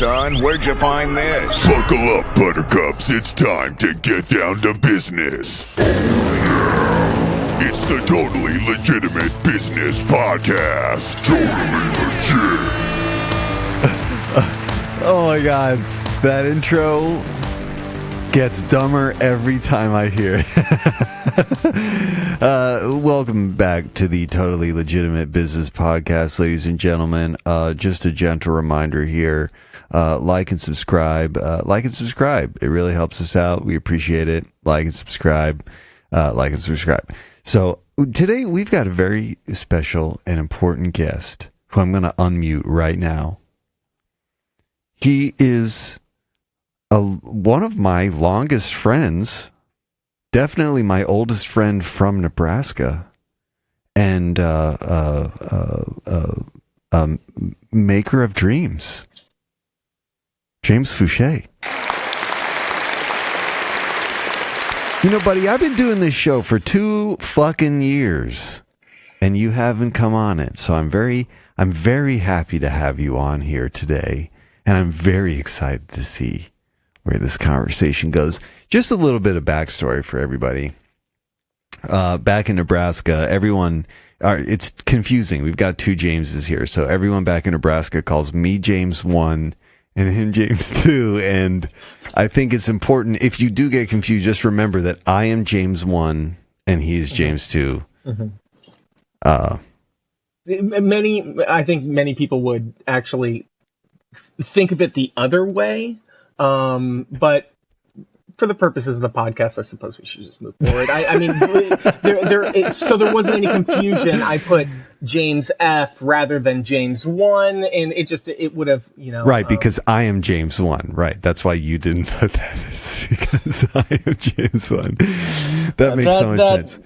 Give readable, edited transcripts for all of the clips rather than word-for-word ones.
son. Where'd you find this? Buckle up, buttercups. It's time to get down to business. It's the Totally Legitimate Business Podcast. Totally legit. Oh my god, that intro gets dumber every time I hear it. Welcome back to the Totally Legitimate Business Podcast, ladies and gentlemen. Just a gentle reminder here, like and subscribe. It really helps us out. We appreciate it. Like and subscribe. So today we've got a very special and important guest who I'm going to unmute right now. He is one of my longest friends, definitely my oldest friend from Nebraska, and maker of dreams, James Fouché. You know, buddy, I've been doing this show for 2 fucking years, and you haven't come on it. So I'm very happy to have you on here today, and I'm very excited to see where this conversation goes. Just a little bit of backstory for everybody. Back in Nebraska, it's confusing. We've got 2 Jameses here, so everyone back in Nebraska calls me James 1 and him James 2, and I think it's important, if you do get confused, just remember that I am James 1 and he is James 2. Mm-hmm. I think many people would actually think of it the other way, but for the purposes of the podcast, I suppose we should just move forward. I mean, so there wasn't any confusion. I put James F rather than James 1, and it would have, Right, because I am James 1, right? That's why you didn't put that, is because I am James 1. That makes so much sense.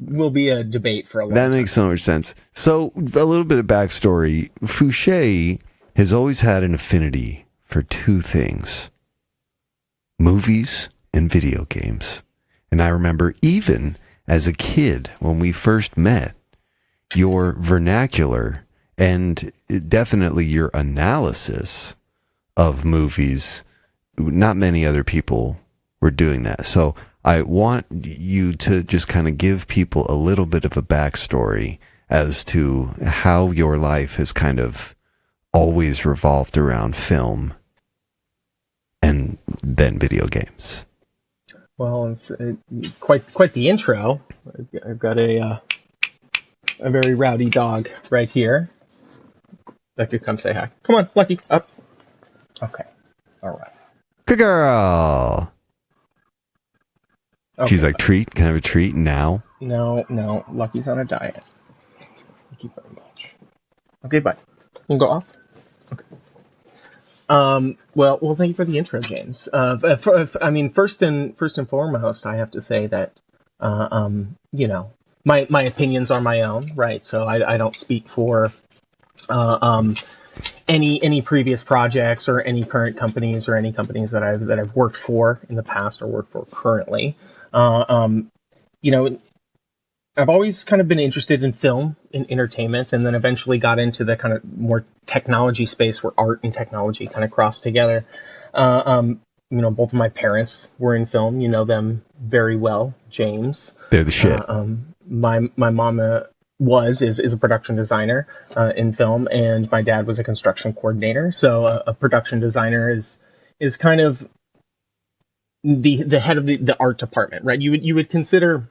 Will be a debate for a long time. That makes so much sense. So, a little bit of backstory. Fouché has always had an affinity for 2 things: movies and video games. And I remember even as a kid, when we first met, your vernacular and definitely your analysis of movies, not many other people were doing that. So I want you to just kind of give people a little bit of a backstory as to how your life has kind of always revolved around film and then video games. Well, it's quite the intro. I've got a very rowdy dog right here that could come say hi. Come on, Lucky, up. Okay, all right. Good girl. Okay. She's like, treat? Can I have a treat now? No, Lucky's on a diet. Thank you very much. Okay, bye. You can go off. Okay. Well, thank you for the intro, James. First and foremost, I have to say that, my opinions are my own, right? So I don't speak for, any previous projects or any current companies or any companies that I've worked for in the past or work for currently. I've always kind of been interested in film and entertainment, and then eventually got into the kind of more technology space where art and technology kind of cross together. Both of my parents were in film. You know them very well, James. They're the shit. My mom is a production designer in film, and my dad was a construction coordinator. So a production designer is kind of the head of the art department, right? You would consider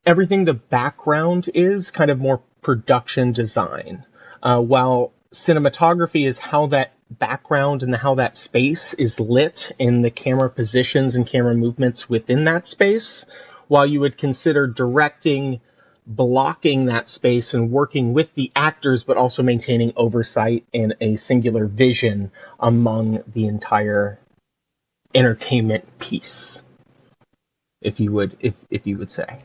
everything the background is kind of more production design, while cinematography is how that background and how that space is lit and the camera positions and camera movements within that space, while you would consider directing, blocking that space and working with the actors, but also maintaining oversight and a singular vision among the entire entertainment piece, if you would say.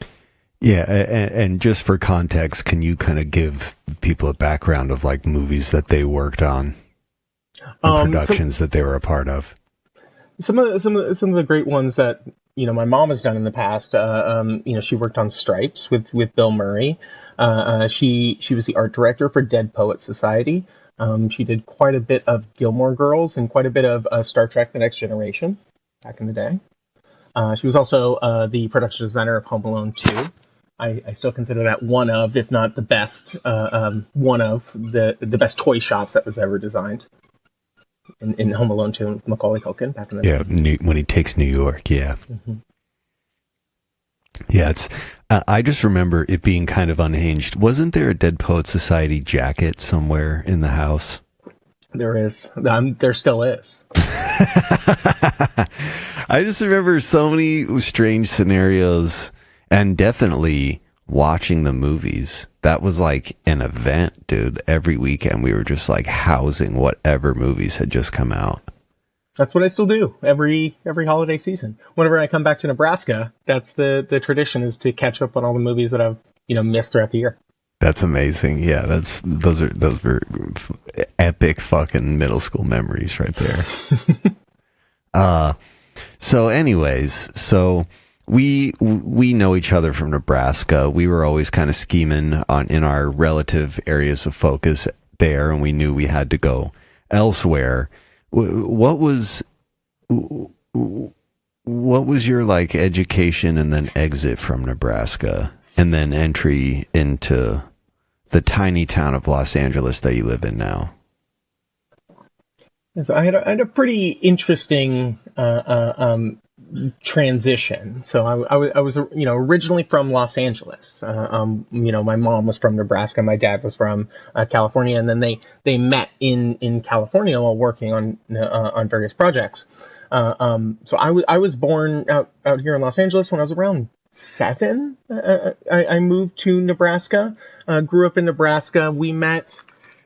Yeah, and just for context, can you kind of give people a background of like movies that they worked on, and productions that they were a part of? Some of the great ones that my mom has done in the past. She worked on Stripes with Bill Murray. She was the art director for Dead Poet Society. She did quite a bit of Gilmore Girls and quite a bit of Star Trek: The Next Generation back in the day. She was also the production designer of Home Alone 2. I still consider that one of, if not the best, one of the best toy shops that was ever designed. In Home Alone 2 with Macaulay Culkin back in the day. When he takes New York, yeah. Mm-hmm. Yeah, it's. I just remember it being kind of unhinged. Wasn't there a Dead Poet Society jacket somewhere in the house? There is. There still is. I just remember so many strange scenarios, and definitely watching the movies. That was like an event, dude. Every weekend we were just like housing whatever movies had just come out. That's what I still do every holiday season. Whenever I come back to Nebraska, that's the tradition, is to catch up on all the movies that I've missed throughout the year. That's amazing. Yeah, those were epic fucking middle school memories right there. So anyways, we know each other from Nebraska. We were always kind of scheming in our relative areas of focus there, and we knew we had to go elsewhere. What was your like education and then exit from Nebraska and then entry into the tiny town of Los Angeles that you live in now? So I had a pretty interesting transition. So I was originally from Los Angeles. My mom was from Nebraska, my dad was from California, and then they met in California while working on various projects. So I was born out here in Los Angeles when I was around 7. I moved to Nebraska. Grew up in Nebraska. We met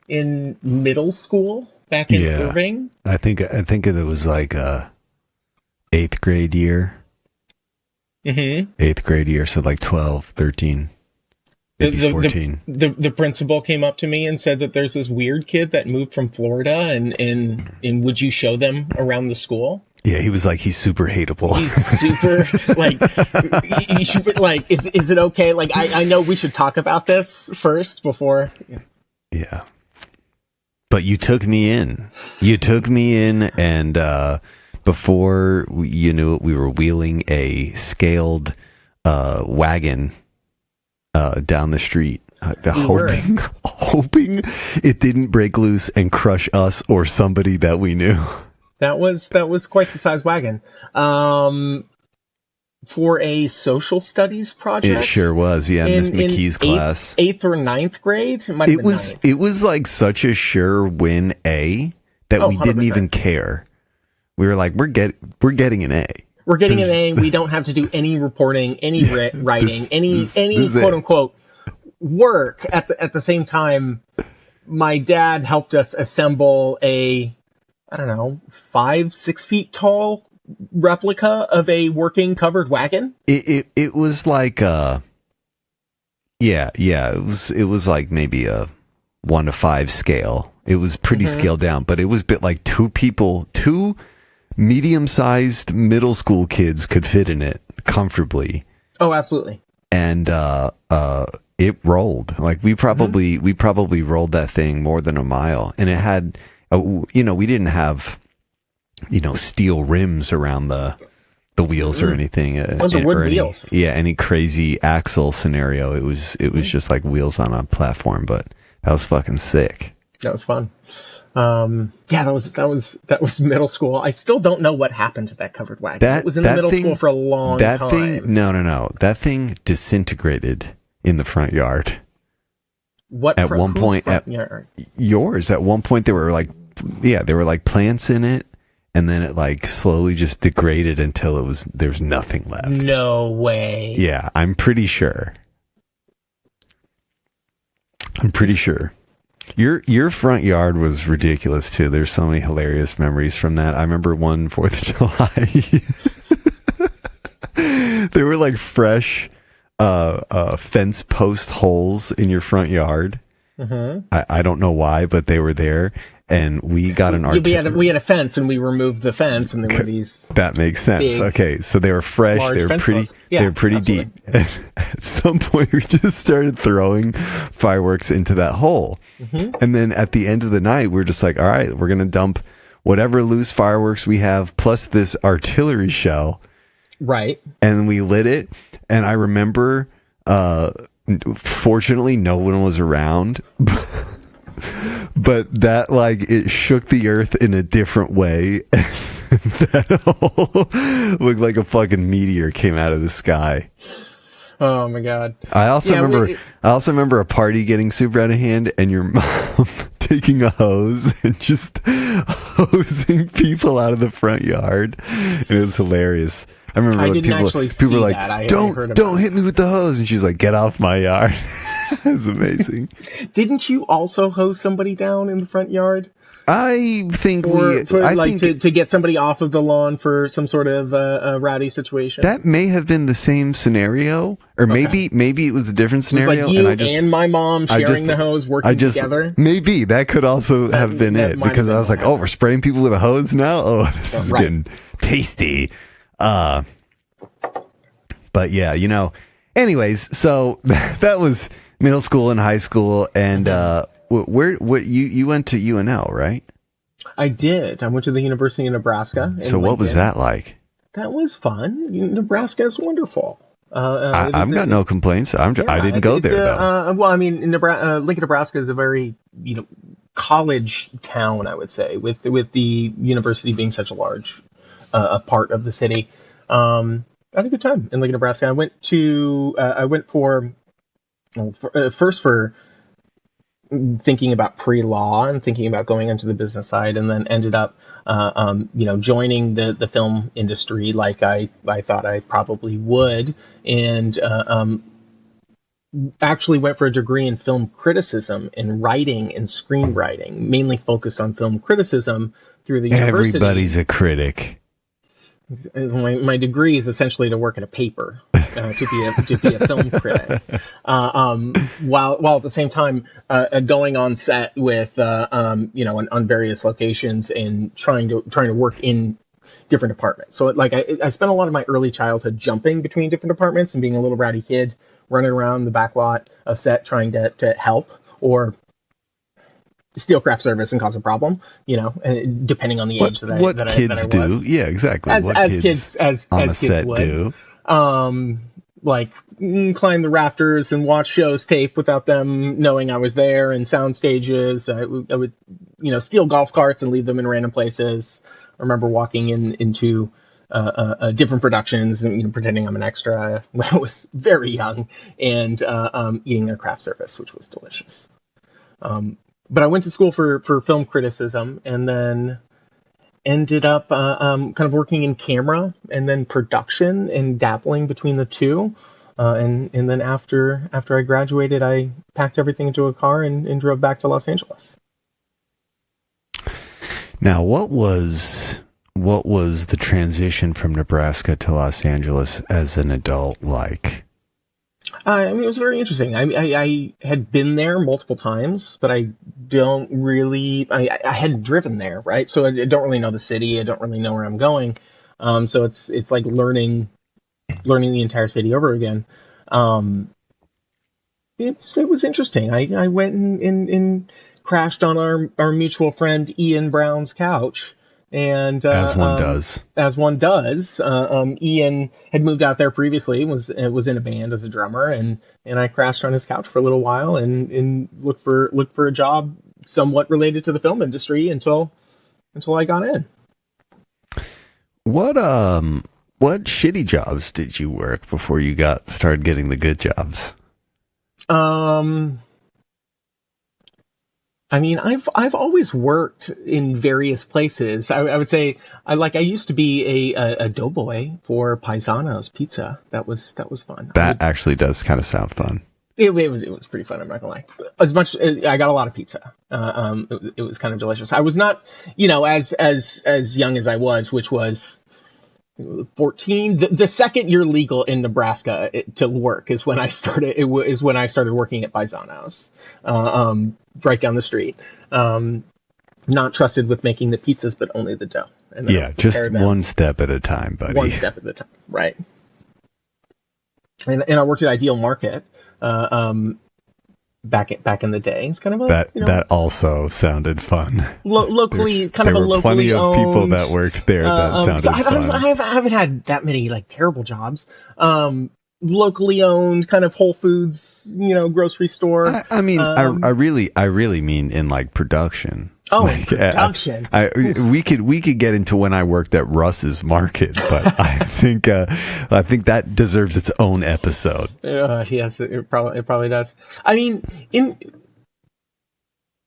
in middle school back in Irving. I think it was like 8th grade year. Mm-hmm. 8th grade year, so like 12, 13, maybe 14. The principal came up to me and said that there's this weird kid that moved from Florida, and would you show them around the school? Yeah, he was like, he's super hateable. He's super, like, you should, like, is it okay? Like, I know we should talk about this first before. Yeah. But you took me in. And before you knew it, we were wheeling a scaled wagon down the street, hoping it didn't break loose and crush us or somebody that we knew. That was quite the size wagon. For a social studies project. It sure was, yeah. Miss McKee's class. 8th or 9th grade? It was like such a sure win A that we 100%. Didn't even care. We were like, we're getting an A. We're getting an A. We don't have to do any reporting, any writing, any quote unquote work. At the same time, my dad helped us assemble a, I don't know, 5-6 feet tall replica of a working covered wagon. It was like it was like maybe a 1 to 5 scale. It was pretty scaled down, but it was bit like two medium-sized middle school kids could fit in it comfortably. Oh, absolutely. And it rolled. Like we probably rolled that thing more than a mile, and it had we didn't have steel rims around the wheels or anything. Those are wood wheels. Any crazy axle scenario. It was just like wheels on a platform, but that was fucking sick. That was fun. That was middle school. I still don't know what happened to that covered wagon. It was in the middle school for a long time. That thing, no. That thing disintegrated in the front yard. What? At one point, yours. At one point, there were like plants in it, and then it like slowly just degraded until there's nothing left. No way. Yeah, I'm pretty sure. Your front yard was ridiculous too. There's so many hilarious memories from that. I remember one 4th of July. There were like fresh fence post holes in your front yard. Mm-hmm. I don't know why, but they were there. and we got an artillery. We had a fence, and we removed the fence, and there were these. That makes sense. Okay, so they were fresh. They were pretty. They were pretty deep. And at some point, we just started throwing fireworks into that hole, and then at the end of the night, we're just like, all right, we're gonna dump whatever loose fireworks we have plus this artillery shell. Right. And we lit it, and I remember, fortunately, no one was around. But that, like, it shook the earth in a different way. That hole looked like a fucking meteor came out of the sky. Oh my god! I also remember a party getting super out of hand, and your mom taking a hose and just hosing people out of the front yard. And it was hilarious. I remember people were like, "Don't hit me with the hose," and she's like, "Get off my yard." It was amazing. Didn't you also hose somebody down in the front yard? I think to get somebody off of the lawn for some sort of a rowdy situation. That may have been the same scenario, or maybe it was a different scenario. It was like you and my mom sharing the hose, working together. Maybe that could also have been it, because I was like, "Oh, we're spraying people with a hose now. Oh, this is getting tasty." But yeah, Anyways, so that was middle school and high school, and you went to UNL, right? I did. I went to the University of Nebraska. So what was that like? That was fun. Nebraska is wonderful. I've got no complaints. I didn't go there though. Well, I mean, Lincoln, Nebraska is a very college town, I would say, with the university being such a large a part of the city. I had a good time in Lincoln, Nebraska. I went for thinking about pre-law and thinking about going into the business side, and then ended up, joining the film industry like I thought I probably would, and actually went for a degree in film criticism and writing and screenwriting, mainly focused on film criticism through the university. Everybody's a critic. My degree is essentially to work at a paper, to be a film critic, while at the same time going on set with on various locations and trying to work in different departments. So I spent a lot of my early childhood jumping between different departments and being a little rowdy kid running around the back lot of set trying to help or steal craft service and cause a problem, depending on the age that kids do. Yeah, exactly. As kids on a set would do. Climb the rafters and watch shows tape without them knowing I was there, and sound stages. I would steal golf carts and leave them in random places. I remember walking into different productions and pretending I'm an extra when I was very young, and eating their craft service, which was delicious. But I went to school for film criticism, and then ended up kind of working in camera and then production and dabbling between the two. And then after I graduated, I packed everything into a car and drove back to Los Angeles. Now, what was the transition from Nebraska to Los Angeles as an adult like? It was very interesting. I had been there multiple times, but I hadn't driven there, right? So I don't really know the city. I don't really know where I'm going. So it's like learning the entire city over again. It was interesting. I went and crashed on our mutual friend Ian Brown's couch. And as one does, Ian had moved out there previously, was in a band as a drummer, and I crashed on his couch for a little while and looked for a job somewhat related to the film industry until I got in. What shitty jobs did you work before you started getting the good jobs? I mean, I've always worked in various places. I would say I used to be a doughboy for Paisano's Pizza. That was fun. That actually does kind of sound fun. It was pretty fun. I'm not gonna lie. I got a lot of pizza. It was kind of delicious. I was not, as young as I was, which was 14. The second year legal in Nebraska to work is when I started. Is when I started working at Paisano's. Right down the street. not trusted with making the pizzas, but only the dough. And then I would just prepare them one step at a time, buddy. one step at a time, right? And I worked at Ideal Market back in the day. It's kind of a That also sounded fun. Locally, kind there of a were locally plenty of people owned, that worked there that sounded so fun. I haven't had that many like terrible jobs. Locally owned, kind of Whole Foods, grocery store. I mean, I really mean in like production. Oh, like, production. We could get into when I worked at Russ's Market, but I think that deserves its own episode. Yes, it probably does. I mean,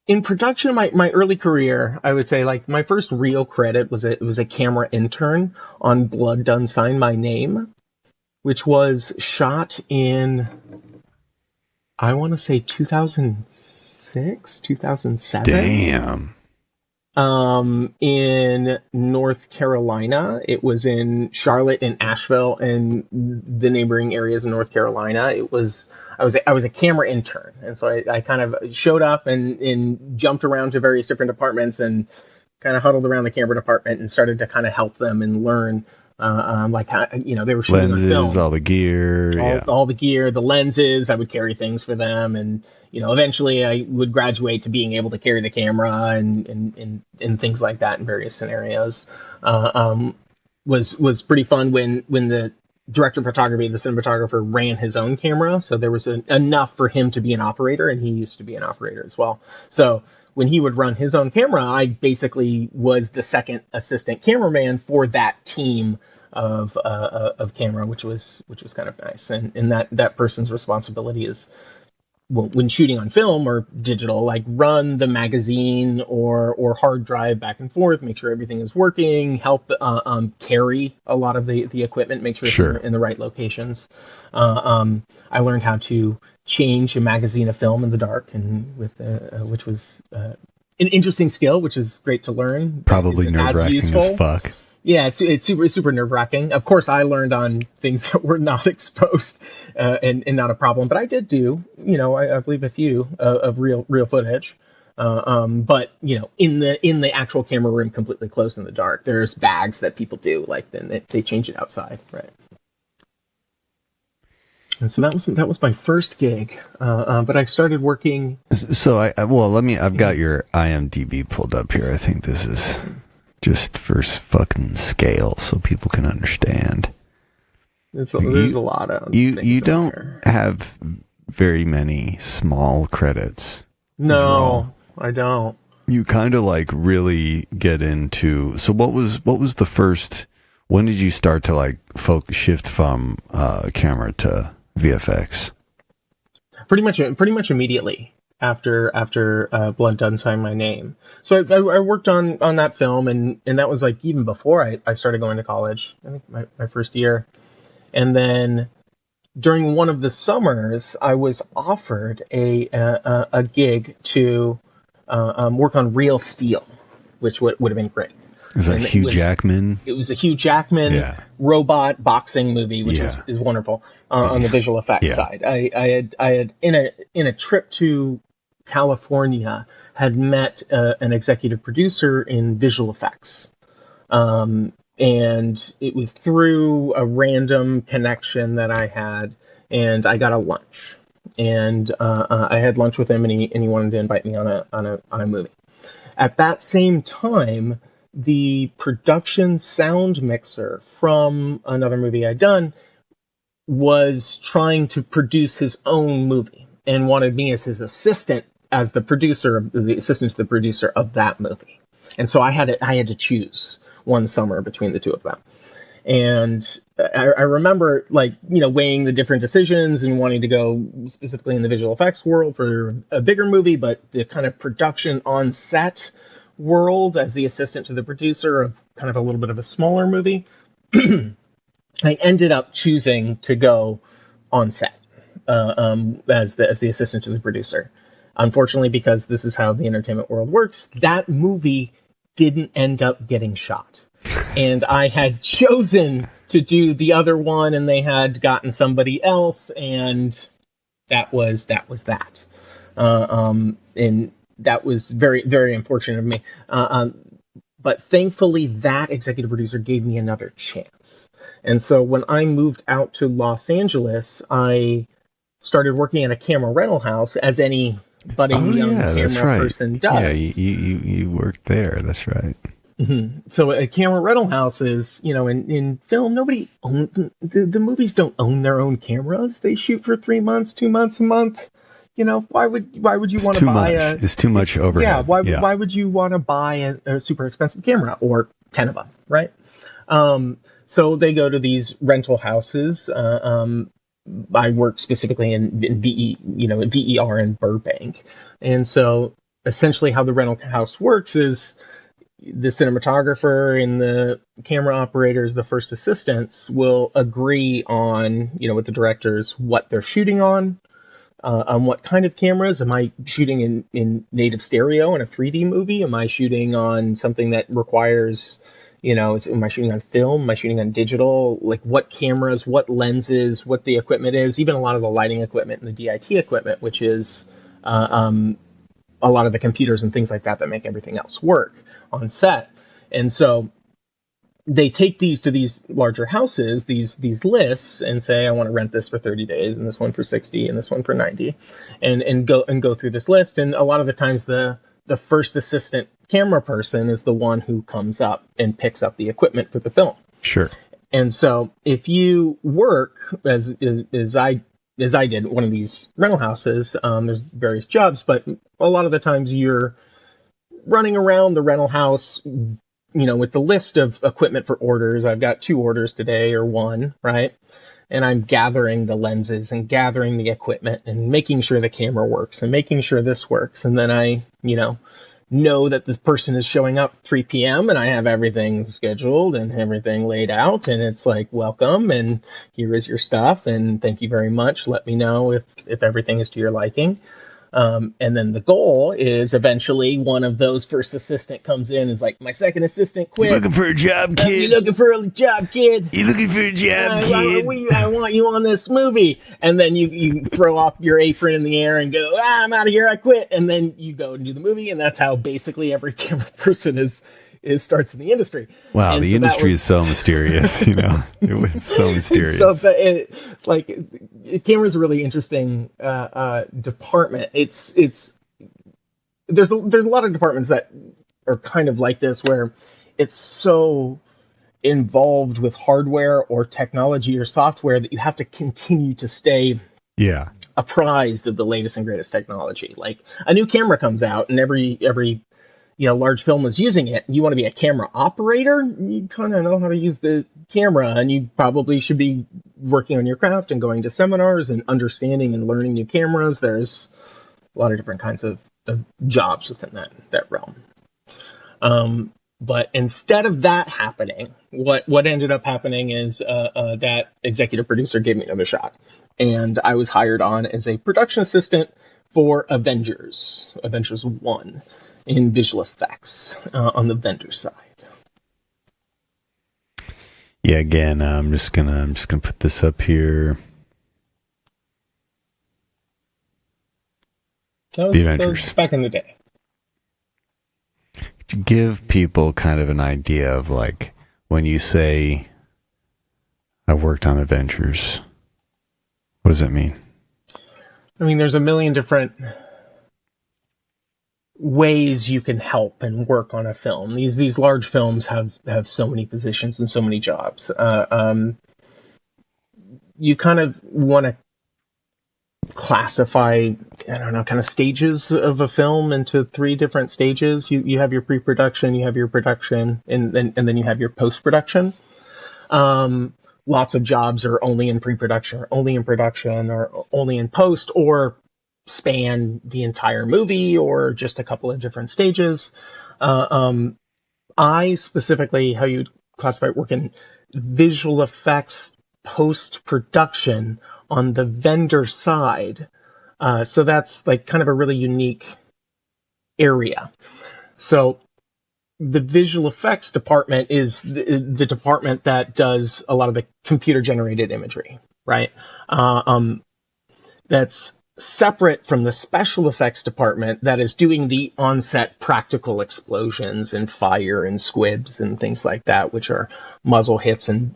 in production, my early career, I would say like my first real credit was a camera intern on Blood Done Sign My Name, which was shot in, I want to say 2006, 2007. Damn. In North Carolina. It was in Charlotte and Asheville and the neighboring areas in North Carolina. I was a camera intern, and so I kind of showed up and jumped around to various different departments and kind of huddled around the camera department and started to kind of help them and learn. Like how, they were shooting lenses, film. all the gear, all the gear, the lenses. I would carry things for them, and eventually I would graduate to being able to carry the camera and things like that in various scenarios. Was pretty fun when the director of photography, the cinematographer, ran his own camera, so there was enough for him to be an operator, and he used to be an operator as well. So when he would run his own camera, I basically was the second assistant cameraman for that team of camera, which was kind of nice. And that person's responsibility is, well, when shooting on film or digital, like run the magazine or hard drive back and forth, make sure everything is working, help carry a lot of the equipment, make sure it's in the right locations. I learned how to change a magazine of film in the dark, and which was an interesting skill, which is great to learn. Probably nerve-wracking as fuck. Yeah, it's super nerve-wracking. Of course, I learned on things that were not exposed and not a problem, but I did do, I believe a few of real footage. But in the actual camera room, completely closed in the dark, there's bags that people do, like then they change it outside, right? And so that was my first gig, but I started working. So I've got your IMDb pulled up here. I think this is just for fucking scale, so people can understand. There's a lot of you don't have very many small credits. No, I don't. You kind of like really get into. So what was the first? When did you start to like shift from camera to VFX? Pretty much immediately after Blood Done Sign My Name. So I worked on that film, and that was like even before I started going to college. I think my first year. And then during one of the summers, I was offered a gig to work on Real Steel, which would have been great. Is that Hugh Jackman? It was a Hugh Jackman robot boxing movie, which is wonderful on the visual effects side. I had in a trip to California had met an executive producer in visual effects, and it was through a random connection that I had, and I got a lunch, and I had lunch with him, and he wanted to invite me on a movie. At that same time, the production sound mixer from another movie I'd done was trying to produce his own movie and wanted me as his assistant, as the assistant to the producer of that movie. And so I had to choose one summer between the two of them. And I remember weighing the different decisions and wanting to go specifically in the visual effects world for a bigger movie, but the kind of production on set world as the assistant to the producer of kind of a little bit of a smaller movie. I ended up choosing to go on set as the assistant to the producer. Unfortunately, because this is how the entertainment world works, that movie didn't end up getting shot. And I had chosen to do the other one, and they had gotten somebody else, and that was that. And that was very, very unfortunate of me. But thankfully, that executive producer gave me another chance. And so when I moved out to Los Angeles, I started working at a camera rental house, as any budding young camera person does. Yeah, you worked there. That's right. Mm-hmm. So a camera rental house is, in film, nobody the movies don't own their own cameras. They shoot for 3 months, 2 months, a month. Why would you want to buy it's too much overhead. Yeah, why would you want to buy a super expensive camera, or 10 of them, right? So they go to these rental houses. I work specifically in VER in Burbank. And so essentially how the rental house works is the cinematographer and the camera operators, the first assistants, will agree on, with the directors, what they're shooting on what kind of cameras. Am I shooting in native stereo in a 3D movie? Am I shooting on something that requires, am I shooting on film? Am I shooting on digital? Like what cameras, what lenses, what the equipment is, even a lot of the lighting equipment and the DIT equipment, which is a lot of the computers and things like that make everything else work on set. And so they take these to these larger houses, these lists, and say, I want to rent this for 30 days and this one for 60 and this one for 90 and go through this list. And a lot of the times the first assistant camera person is the one who comes up and picks up the equipment for the film. Sure. And so if you work as I did at one of these rental houses, there's various jobs, but a lot of the times you're running around the rental house, with the list of equipment for orders. I've got 2 orders today or 1, right? And I'm gathering the lenses and gathering the equipment and making sure the camera works and making sure this works. And then I, know that this person is showing up 3 p.m. and I have everything scheduled and everything laid out. And it's like, welcome, and here is your stuff. And thank you very much. Let me know if everything is to your liking. And then the goal is eventually one of those first assistant comes in, is like, my second assistant quit. You looking for a job, kid? You looking for a job, kid? You looking for a job, kid? I want you on this movie. And then you throw off your apron in the air and go, I'm out of here, I quit. And then you go and do the movie. And that's how basically every camera person starts in the industry. Wow, and the so industry is so mysterious, It's so mysterious. So camera's a really interesting department. There's a lot of departments that are kind of like this, where it's so involved with hardware or technology or software that you have to continue to stay apprised of the latest and greatest technology. Like a new camera comes out and every large film is using it. You want to be a camera operator, you kind of know how to use the camera, and you probably should be working on your craft and going to seminars and understanding and learning new cameras. There's a lot of different kinds of jobs within that realm. But instead of that happening, what ended up happening is that executive producer gave me another shot, and I was hired on as a production assistant for Avengers 1. In visual effects on the vendor side. Yeah, again, I'm just gonna put this up here. The Avengers. That was back in the day. To give people kind of an idea of, like, when you say, I worked on Avengers, what does that mean? I mean, there's a million different ways you can help and work on a film. These large films have so many positions and so many jobs. You kind of want to classify, kind of stages of a film into 3 different stages. You have your pre-production, you have your production, and then you have your post-production. Lots of jobs are only in pre-production, or only in production, or only in post, or span the entire movie, or just a couple of different stages. I specifically, how you classify it, work in visual effects post-production on the vendor side. So that's like kind of a really unique area. So the visual effects department is the department that does a lot of the computer generated imagery, right? That's separate from the special effects department that is doing the on-set practical explosions and fire and squibs and things like that, which are muzzle hits and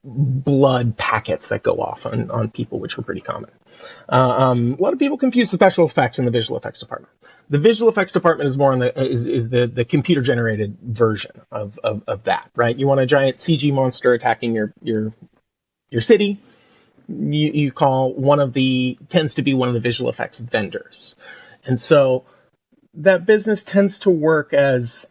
blood packets that go off on people, which are pretty common. A lot of people confuse the special effects and the visual effects department. The visual effects department is more on the computer generated version of that, right? You want a giant CG monster attacking your city. You call tends to be one of the visual effects vendors. And so that business tends to work as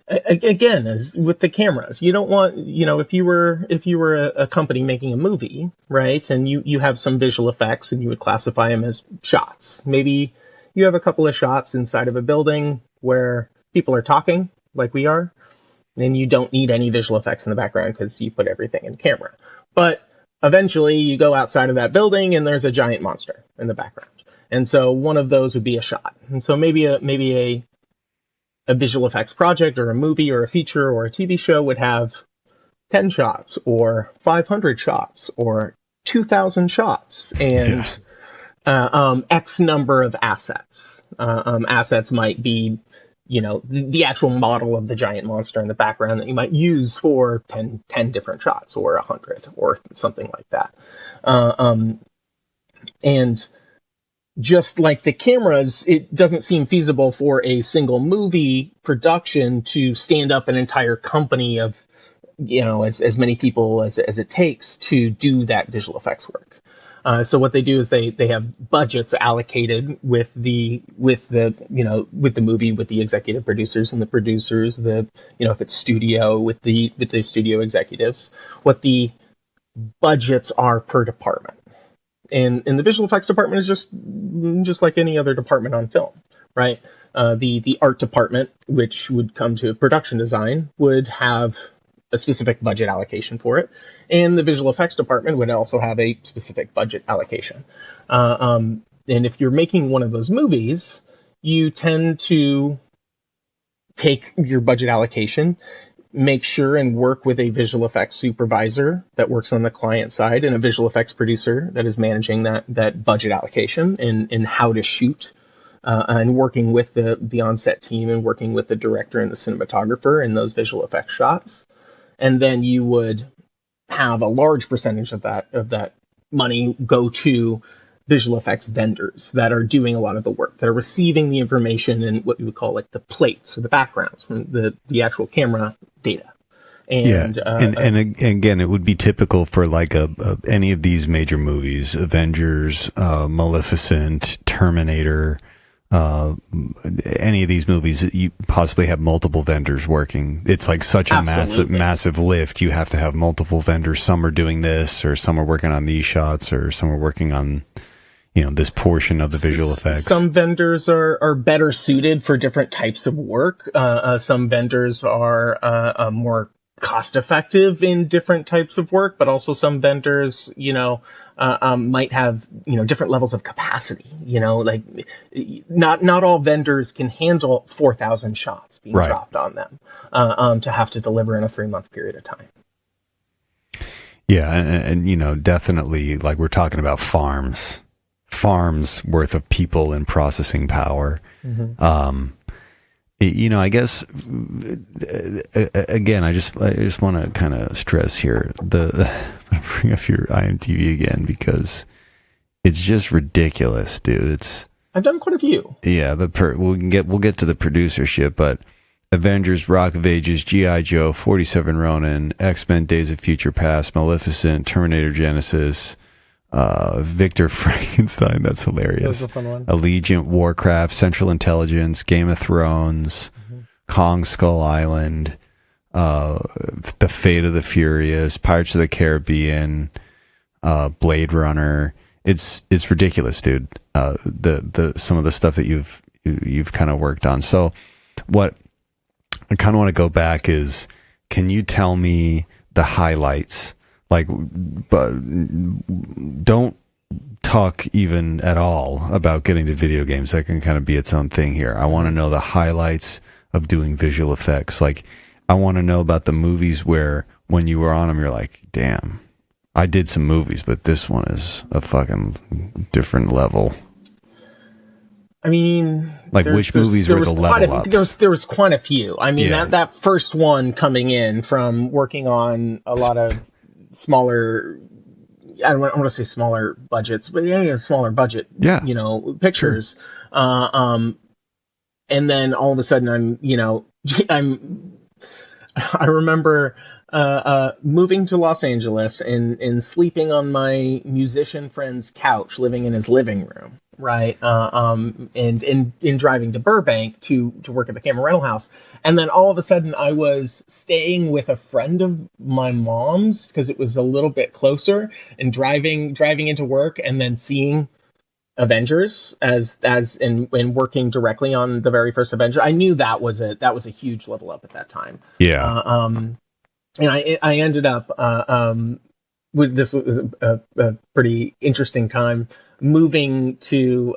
with the cameras. You don't want, if you were a company making a movie, right, and you have some visual effects and you would classify them as shots. Maybe you have a couple of shots inside of a building where people are talking like we are, and you don't need any visual effects in the background because you put everything in camera. But eventually you go outside of that building and there's a giant monster in the background. And so one of those would be a shot. And so maybe a visual effects project or a movie or a feature or a TV show would have 10 shots or 500 shots or 2,000 shots and X number of assets. Assets might be, the actual model of the giant monster in the background that you might use for 10 different shots or 100 or something like that. And just like the cameras, it doesn't seem feasible for a single movie production to stand up an entire company of, as many people as it takes to do that visual effects work. So what they do is they have budgets allocated with the movie, with the executive producers and the producers, if it's studio with the studio executives, what the budgets are per department. And the visual effects department is just like any other department on film, right? The art department, which would come to production design, would have a specific budget allocation for it. And the visual effects department would also have a specific budget allocation. And if you're making one of those movies, you tend to take your budget allocation, make sure and work with a visual effects supervisor that works on the client side and a visual effects producer that is managing that budget allocation and how to shoot, and working with the on-set team and working with the director and the cinematographer in those visual effects shots. And then you would have a large percentage of that money go to visual effects vendors that are doing a lot of the work, that are receiving the information and what we would call like the plates or the backgrounds from the actual camera data. And again, it would be typical for like any of these major movies, Avengers, Maleficent, Terminator, any of these movies, you possibly have multiple vendors working. It's like such a massive lift. You have to have multiple vendors. Some are doing this, or some are working on these shots, or some are working on, this portion of the visual effects. Some vendors are better suited for different types of work. Some vendors are more cost effective in different types of work, but also some vendors, might have, different levels of capacity, like not all vendors can handle 4,000 shots being dropped on them, to have to deliver in a 3-month period of time. Yeah. And definitely, like, we're talking about farms worth of people and processing power. Mm-hmm. I guess, again, I just want to kind of stress here I'm gonna bring up your IMDb again because it's just ridiculous, dude. I've done quite a few. Yeah, we'll get to the producership, but Avengers, Rock of Ages, G.I. Joe, 47 Ronin, X-Men, Days of Future Past, Maleficent, Terminator Genesis, Victor Frankenstein, that's hilarious. That was a fun one. Allegiant, Warcraft, Central Intelligence, Game of Thrones, Kong Skull Island, The Fate of the Furious, Pirates of the Caribbean, Blade Runner. It's ridiculous, dude. The some of the stuff that you've kind of worked on. So what I kind of want to go back is, can you tell me the highlights? Like, but don't talk even at all about getting to video games. That can kind of be its own thing here. I want to know the highlights of doing visual effects. Like, I want to know about the movies where when you were on them, you're like, damn, I did some movies, but this one is a fucking different level. I mean, like which movies were the level ups? There was quite a few. I mean, that first one coming in from working on a lot of smaller, I don't want to say smaller budgets, but smaller budget, pictures. And then all of a sudden I remember moving to Los Angeles and sleeping on my musician friend's couch, living in his living room, right? And in driving to Burbank to work at the camera rental house. And then all of a sudden I was staying with a friend of my mom's because it was a little bit closer, and driving into work and then seeing Avengers and working directly on the very first Avenger. I knew that was a huge level up at that time. Yeah. And I ended up with this was a pretty interesting time, moving to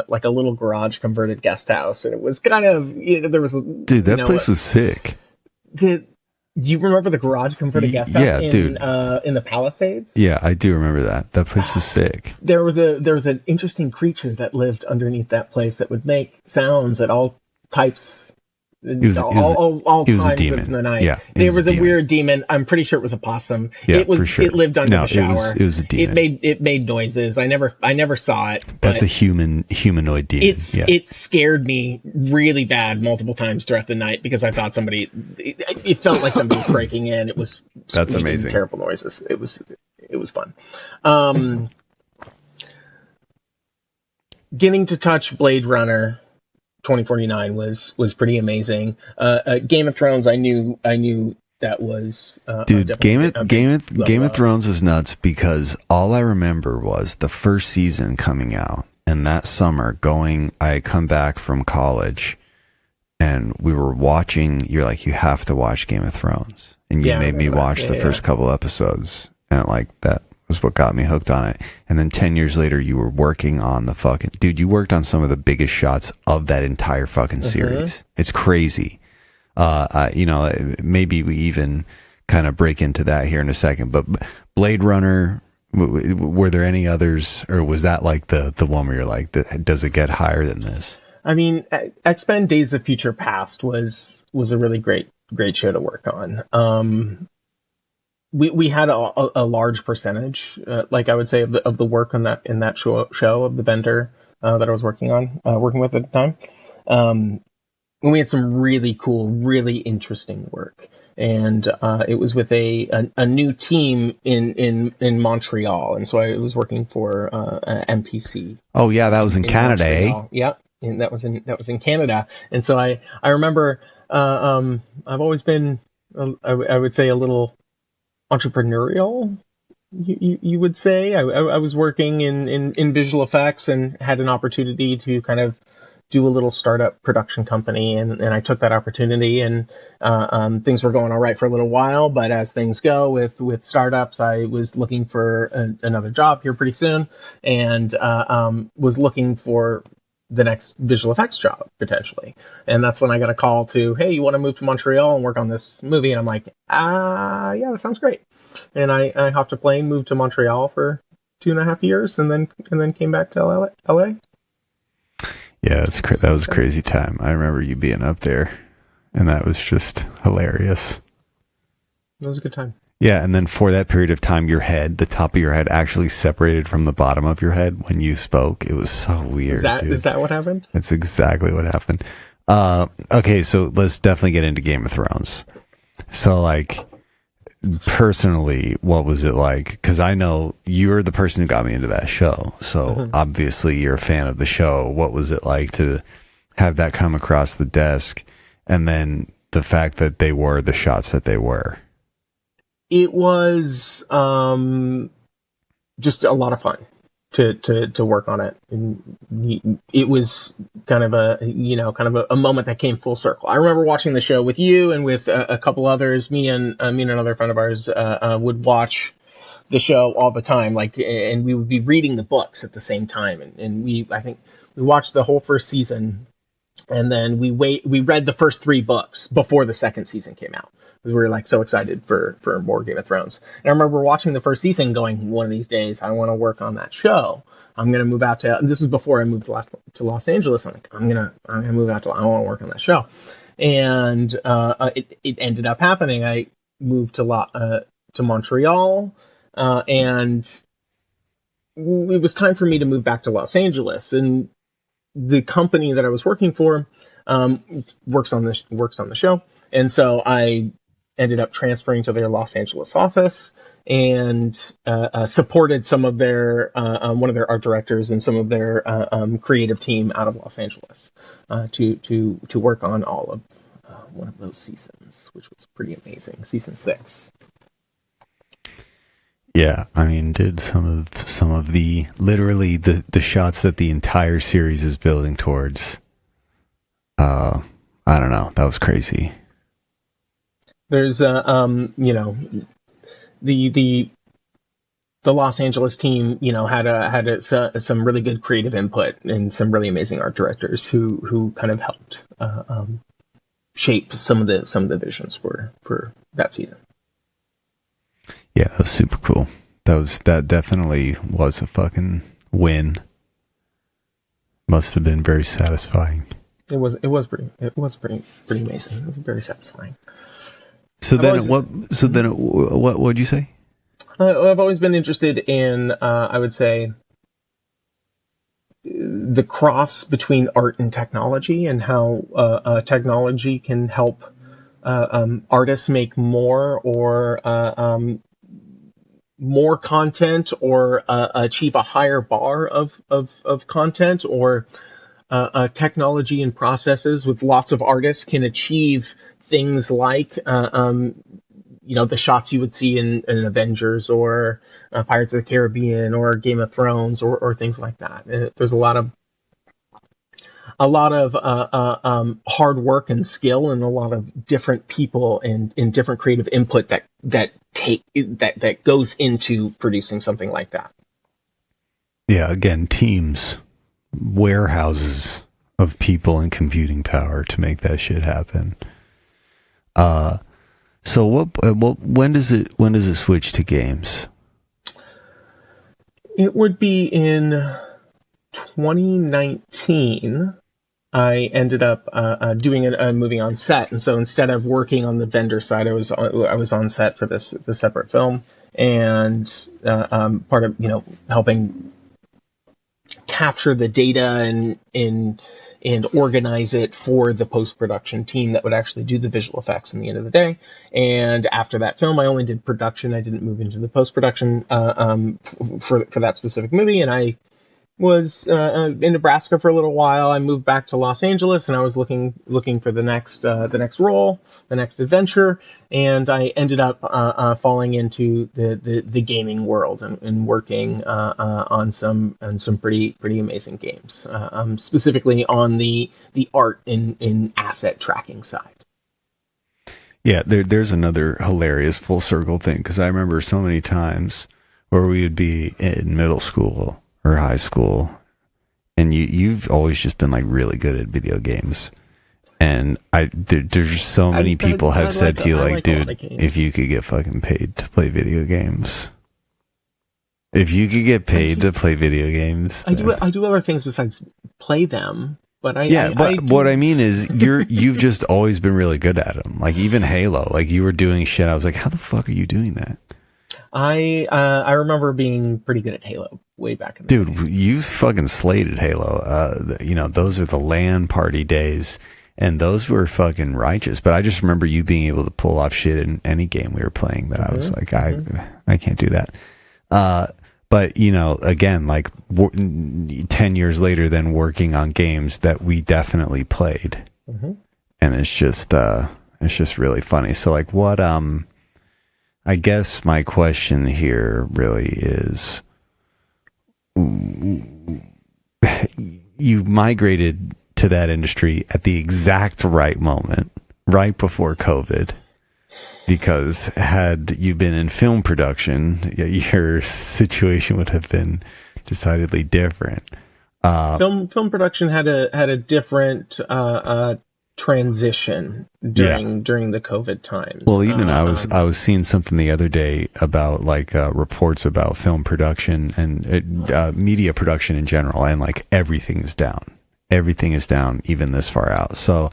like a little garage converted guest house, and it was kind of there was that place was sick. Do you remember the garage converted guest house in the Palisades? Yeah, I do remember that. That place was sick. There was an interesting creature that lived underneath that place that would make sounds at all types. All times of the night. Yeah, there was a weird demon. I'm pretty sure it was a possum. Yeah, it was. For sure. It lived under the shower. It was a demon. It made noises. I never saw it. That's a humanoid demon. It scared me really bad multiple times throughout the night because I thought somebody. It felt like somebody was breaking in. It was. That's amazing. Terrible noises. It was fun. Getting to touch Blade Runner 2049 was pretty amazing. Game of Thrones, I knew that was dude. Game of Thrones was nuts because all I remember was the first season coming out, and that summer I had come back from college, and we were watching. You're like, you have to watch Game of Thrones, and you made me watch the first couple episodes, and like that was what got me hooked on it. And then 10 years later, you were working on the fucking... Dude, you worked on some of the biggest shots of that entire fucking series. It's crazy. Maybe we even kind of break into that here in a second. But Blade Runner, were there any others? Or was that like the one where you're like, does it get higher than this? I mean, X-Men Days of Future Past was a really great show to work on. We had a large percentage, like I would say, of the work on that show of the vendor that I was working with at the time. And we had some really cool, really interesting work, and it was with a new team in Montreal, and so I was working for MPC. Oh yeah, that was in Canada, Montreal. Eh? Yeah, and that was in Canada, and so I remember I've always been I would say a little entrepreneurial, you would say. I was working in visual effects and had an opportunity to kind of do a little startup production company, and I took that opportunity, and things were going all right for a little while, but as things go with startups, I was looking for another job here pretty soon, and was looking for the next visual effects job potentially, and that's when I got a call to, hey, you want to move to Montreal and work on this movie? And I'm like, yeah, that sounds great. And I hopped a plane, moved to Montreal for 2.5 years, and then came back to LA. Yeah, that was a crazy time. I remember you being up there, and that was just hilarious. It was a good time. Yeah, and then for that period of time, the top of your head actually separated from the bottom of your head when you spoke. It was so weird. Is that what happened? That's exactly what happened. Okay, so let's definitely get into Game of Thrones. So, like, personally, what was it like? Because I know you're the person who got me into that show. So, obviously, you're a fan of the show. What was it like to have that come across the desk? And then the fact that they were the shots that they were. It was just a lot of fun to work on it, and it was kind of a moment that came full circle. I remember watching the show with you and with a couple others. Me and another friend of ours would watch the show all the time, and we would be reading the books at the same time, and I think we watched the whole first season And then we read the first 3 books before the second season came out. We were like so excited for more Game of Thrones. And I remember watching the first season going, one of these days I want to work on that show. I'm going to move out to, this was before I moved to Los Angeles. I'm like, I'm going to move out to, I want to work on that show. And it ended up happening. I moved to Montreal, and it was time for me to move back to Los Angeles. And the company that I was working for works on the show, and so I ended up transferring to their Los Angeles office and supported some of their one of their art directors and some of their creative team out of Los Angeles to work on all of one of those seasons, which was pretty amazing. Season 6. Yeah, I mean, did some of the literally the shots that the entire series is building towards. I don't know, that was crazy. There's the Los Angeles team, had some really good creative input and some really amazing art directors who kind of helped shape some of the visions for that season. Yeah, that was super cool. That definitely was a fucking win. Must have been very satisfying. It was pretty amazing. It was very satisfying. So what would you say? I've always been interested in, I would say, the cross between art and technology, and how technology can help artists make more or more content, or achieve a higher bar of content, or technology and processes with lots of artists can achieve things like the shots you would see in Avengers or Pirates of the Caribbean or Game of Thrones or things like that. There's a lot of hard work and skill, and a lot of different people and different creative input that goes into producing something like that. Yeah, again, teams, warehouses of people and computing power to make that shit happen. So when does it switch to games? It would be in 2019. I ended up doing a movie on set, and so instead of working on the vendor side, I was on set for this separate film, and part of helping capture the data and organize it for the post-production team that would actually do the visual effects in the end of the day. And after that film, I only did production. I didn't move into the post-production for that specific movie, and I was in Nebraska for a little while. I moved back to Los Angeles, and I was looking for the next role, the next adventure, and I ended up falling into the gaming world and working on some pretty amazing games, specifically on the art and asset tracking side. Yeah, there's another hilarious full circle thing, because I remember so many times where we would be in middle school or high school, and you've always just been like really good at video games, and there's so many people have said to you, like, dude, if you could get fucking paid to play video games, if you could get paid to play video games, I do other things besides play them. But what I mean is you've just always been really good at them. Like even Halo, like you were doing shit. I was like, how the fuck are you doing that? I remember being pretty good at Halo way back in the day. Dude, you fucking slated Halo. Those are the LAN party days, and those were fucking righteous. But I just remember you being able to pull off shit in any game we were playing that I was like, I can't do that. But, again, like 10 years later, then working on games that we definitely played. Mm-hmm. And it's just really funny. So like what, I guess my question here really is, you migrated to that industry at the exact right moment, right before COVID. Because had you been in film production, your situation would have been decidedly different. Film production had a different transition during the COVID times. Well, even I was seeing something the other day about like reports about film production and media production in general, and like everything is down. Everything is down, even this far out. So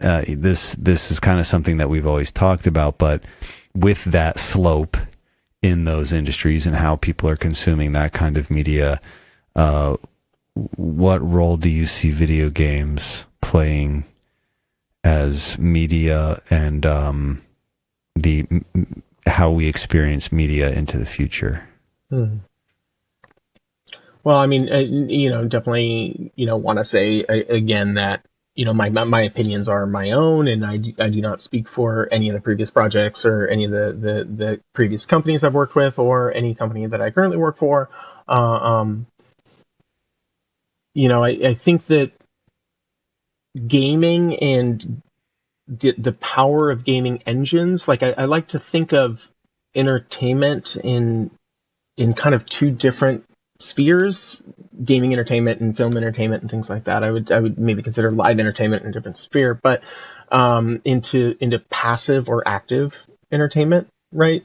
this is kind of something that we've always talked about, but with that slope in those industries and how people are consuming that kind of media, what role do you see video games playing as media and how we experience media into the future? Well, I mean, definitely, want to say again that, my opinions are my own, and I do not speak for any of the previous projects or any of the previous companies I've worked with or any company that I currently work for. I think that gaming and the power of gaming engines, like I like to think of entertainment in kind of two different spheres: gaming entertainment and film entertainment and things like that. I would maybe consider live entertainment in a different sphere, but into passive or active entertainment, right?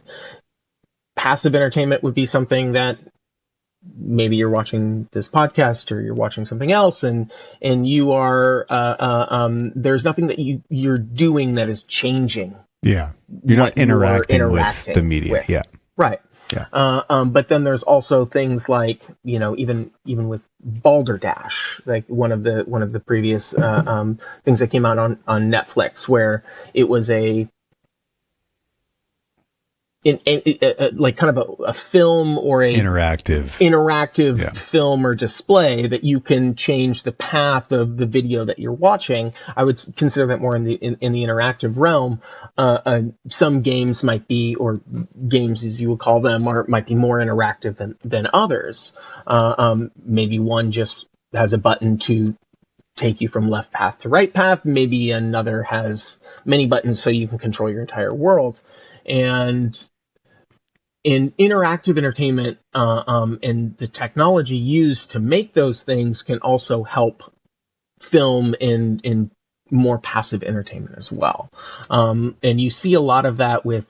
Passive entertainment would be something that maybe you're watching this podcast or you're watching something else, and you are there's nothing that you're doing that is changing. Yeah, you're not interacting with the media. Yeah, right. Yeah. But then there's also things like, even with Balderdash, like one of the previous things that came out on Netflix, where it was like kind of a film or a interactive film or display that you can change the path of the video that you're watching. I would consider that more in the interactive realm. Some games might be, or games as you would call them, might be more interactive than others. Maybe one just has a button to take you from left path to right path. Maybe another has many buttons so you can control your entire world. And in interactive entertainment, and the technology used to make those things can also help film in more passive entertainment as well. And you see a lot of that with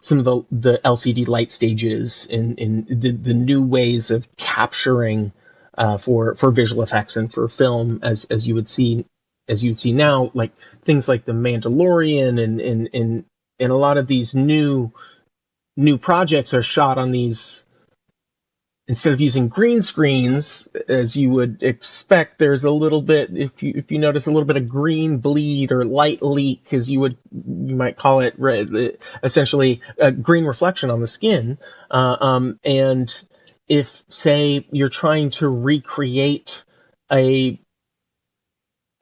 some of the LCD light stages in the new ways of capturing for visual effects and for film, as you would see now, like things like The Mandalorian and a lot of these new projects are shot on these. Instead of using green screens, as you would expect, there's a little bit, if you notice, a little bit of green bleed or light leak, as you might call it, essentially a green reflection on the skin. And if, say, you're trying to recreate a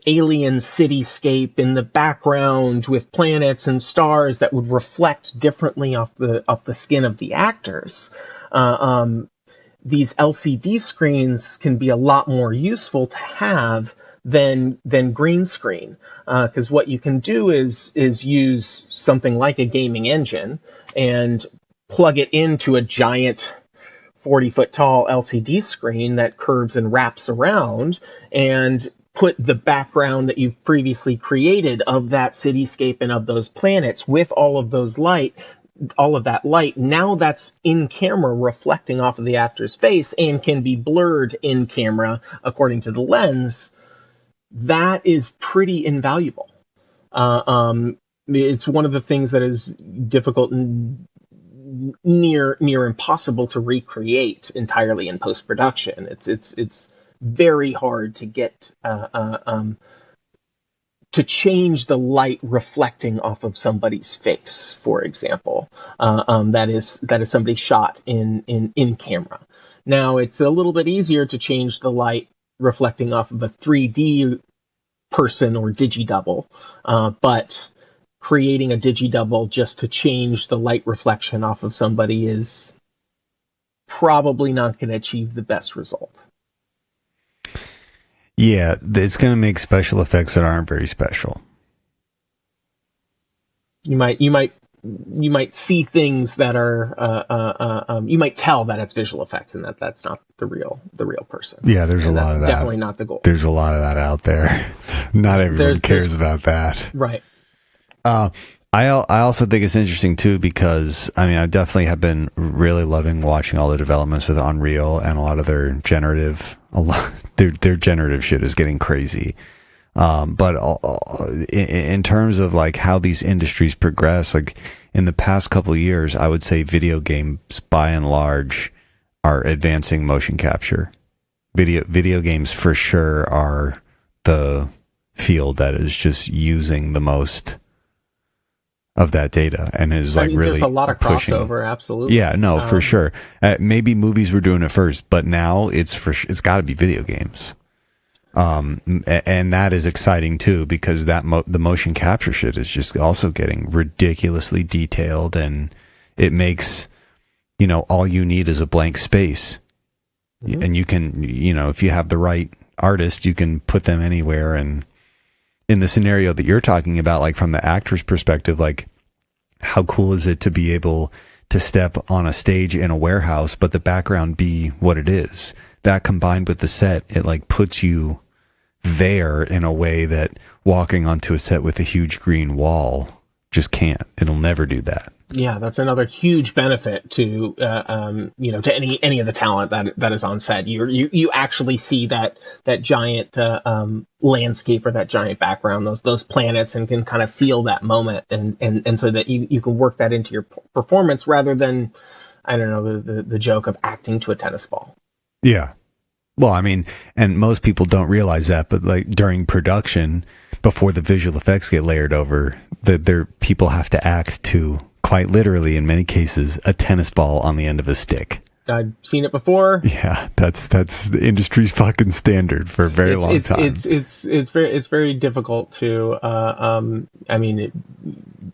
alien cityscape in the background with planets and stars that would reflect differently off the skin of the actors, these LCD screens can be a lot more useful to have than green screen, because what you can do is use something like a gaming engine and plug it into a giant 40-foot tall LCD screen that curves and wraps around, and put the background that you've previously created of that cityscape and of those planets with all of that light, now that's in camera reflecting off of the actor's face and can be blurred in camera according to the lens. That is pretty invaluable. It's one of the things that is difficult and near impossible to recreate entirely in post-production. It's very hard to get to change the light reflecting off of somebody's face, for example. That is somebody shot in camera. Now, it's a little bit easier to change the light reflecting off of a 3D person or digidouble, but creating a digidouble just to change the light reflection off of somebody is probably not going to achieve the best result. Yeah, it's going to make special effects that aren't very special. You might you might see things that are you might tell that it's visual effects and that that's not the real person. Yeah, there's a lot of that. Definitely not the goal. There's a lot of that out there. Not everyone cares about that. Right. I also think it's interesting too because I definitely have been really loving watching all the developments with Unreal and a lot of their generative shit is getting crazy. But in terms of like how these industries progress, like in the past couple of years, I would say video games by and large are advancing motion capture. Video games for sure are the field that is just using the most of that data and is like really there's a lot of pushing. crossover. Absolutely. Yeah, no, for sure. Maybe movies were doing it first, but now it's got to be video games. And that is exciting too because the motion capture shit is just also getting ridiculously detailed, and it makes all you need is a blank space, and you can if you have the right artist, you can put them anywhere. And in the scenario that you're talking about, like from the actor's perspective, like how cool is it to be able to step on a stage in a warehouse, but the background be what it is? That combined with the set, it like puts you there in a way that walking onto a set with a huge green wall just can't. It'll never do that. Yeah, that's another huge benefit to to any of the talent that is on set. You actually see that giant landscape or that giant background, those planets, and can kind of feel that moment, and so that you can work that into your performance rather than, I don't know, the joke of acting to a tennis ball. Yeah. Well, and most people don't realize that, but like during production, before the visual effects get layered over, people have to act to, quite literally in many cases, a tennis ball on the end of a stick. I've seen it before. Yeah, that's the industry's fucking standard for a very long time. It's very difficult to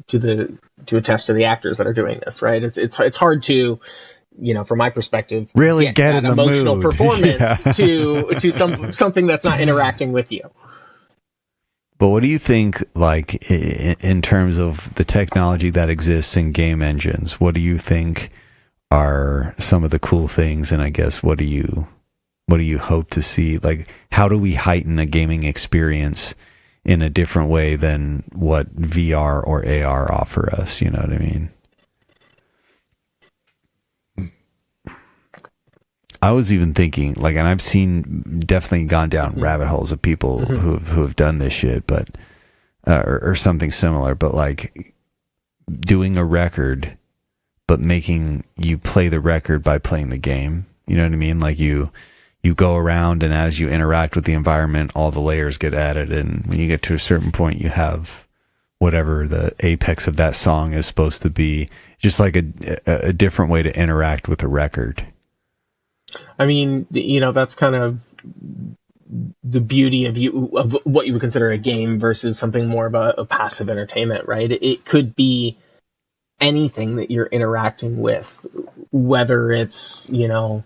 to attest to the actors that are doing this, right? It's hard to, from my perspective, really get in the emotional mood. Performance to something that's not interacting with you. But what do you think, like, in terms of the technology that exists in game engines? What do you think are some of the cool things? And I guess, what do you hope to see? Like, how do we heighten a gaming experience in a different way than what VR or AR offer us? You know what I mean? I was even thinking, like, and I've definitely gone down rabbit holes of people who have done this shit, but or something similar, but like doing a record, but making you play the record by playing the game. You know what I mean? Like you go around, and as you interact with the environment, all the layers get added, and when you get to a certain point, you have whatever the apex of that song is supposed to be, just like a different way to interact with a record. That's kind of the beauty of what you would consider a game versus something more of a passive entertainment, right? It could be anything that you're interacting with, whether it's, Final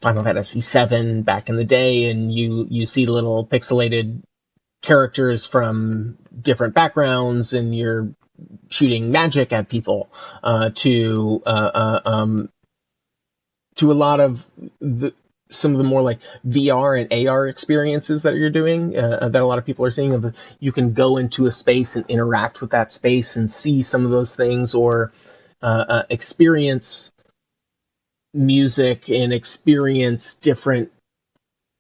Fantasy VII back in the day, and you see little pixelated characters from different backgrounds, and you're shooting magic at people, to a lot of some of the more like VR and AR experiences that you're doing, that a lot of people are seeing. You can go into a space and interact with that space and see some of those things, or experience music and experience different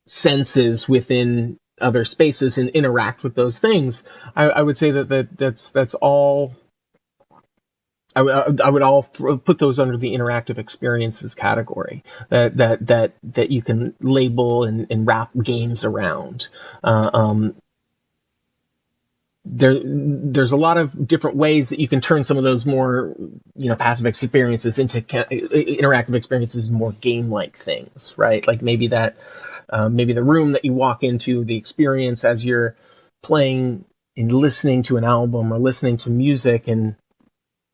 senses within other spaces and interact with those things. I would say that's all. I would all put those under the interactive experiences category that you can label and wrap games around. There's a lot of different ways that you can turn some of those more passive experiences into interactive experiences, more game-like things, right? Like maybe the room that you walk into, the experience as you're playing and listening to an album or listening to music, and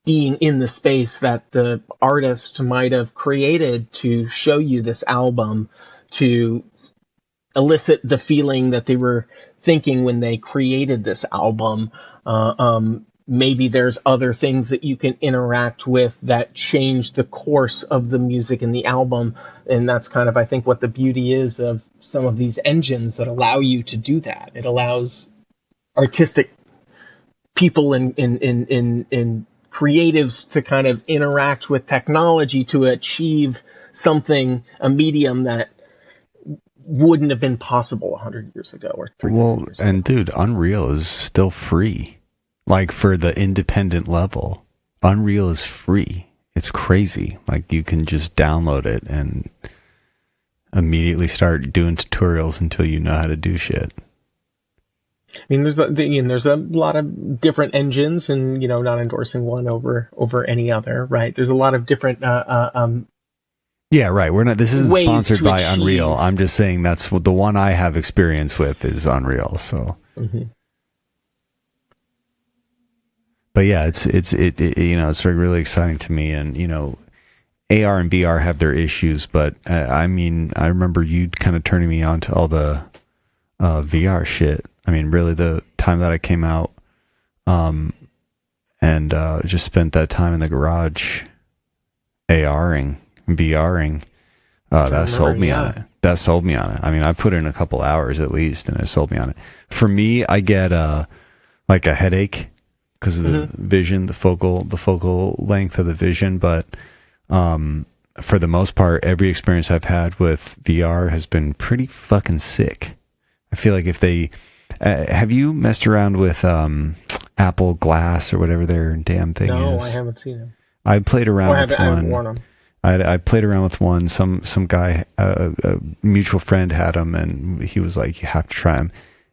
being in the space that the artist might have created to show you this album, to elicit the feeling that they were thinking when they created this album. maybe there's other things that you can interact with that change the course of the music in the album. And that's kind of, I think, what the beauty is of some of these engines that allow you to do that. It allows artistic people in creatives to kind of interact with technology to achieve something, a medium that wouldn't have been possible 100 years ago or 300 years ago. And dude, Unreal is still free. Like for the independent level, Unreal is free. It's crazy. Like you can just download it and immediately start doing tutorials until you know how to do shit. I mean, there's a lot of different engines, and not endorsing one over any other, right? There's a lot of different yeah, right. We're not. This isn't ways sponsored to by achieve. Unreal. I'm just saying that's what the one I have experience with is Unreal. So, but yeah, it's really exciting to me, and AR and VR have their issues, but I mean, I remember you kind of turning me on to all the VR shit. I mean, really, the time that I came out, and just spent that time in the garage, ARing, VRing. That sold me on it. That sold me on it. I mean, I put in a couple hours at least, and it sold me on it. For me, I get like a headache because of the vision, the focal length of the vision. But for the most part, every experience I've had with VR has been pretty fucking sick. I feel like if they have you messed around with Apple Glass or whatever their damn thing is? No, I haven't seen them. I played around with I one. haven't worn them. I played around with one. Some guy, a mutual friend had them, and he was like, "You have to try them."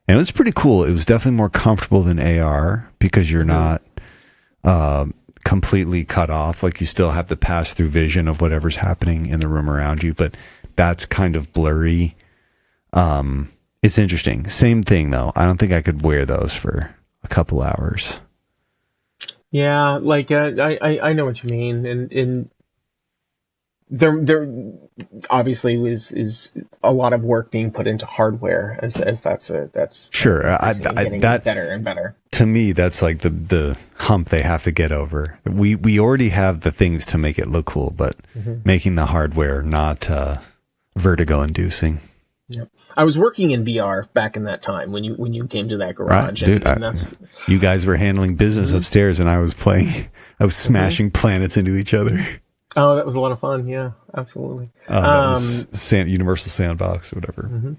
And it was pretty cool. It was definitely more comfortable than AR because you're not completely cut off. Like you still have the pass through vision of whatever's happening in the room around you, but that's kind of blurry. It's interesting. Same thing though. I don't think I could wear those for a couple hours. Yeah, like I know what you mean, and there obviously is a lot of work being put into hardware as that's sure. getting That better and better. To me, that's like the hump they have to get over. We already have the things to make it look cool, but making the hardware not vertigo inducing. Yep. I was working in VR back in that time when you came to that garage. Right, dude. And you guys were handling business upstairs, and I was playing. I was smashing planets into each other. Oh, that was a lot of fun. Yeah, absolutely. That was Universal Sandbox or whatever.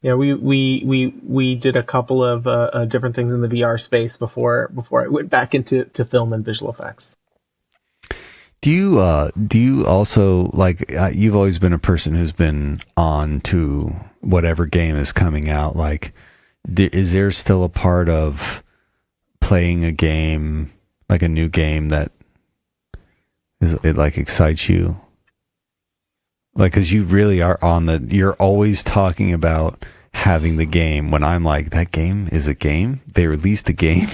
Yeah, we did a couple of different things in the VR space before I went back into film and visual effects. Do you also like? You've always been a person who's been on to whatever game is coming out. Like, is there still a part of playing a game, like a new game, that it like excites you? Like, because you really are you're always talking about having the game, when I'm like, that game is a game? They released a game?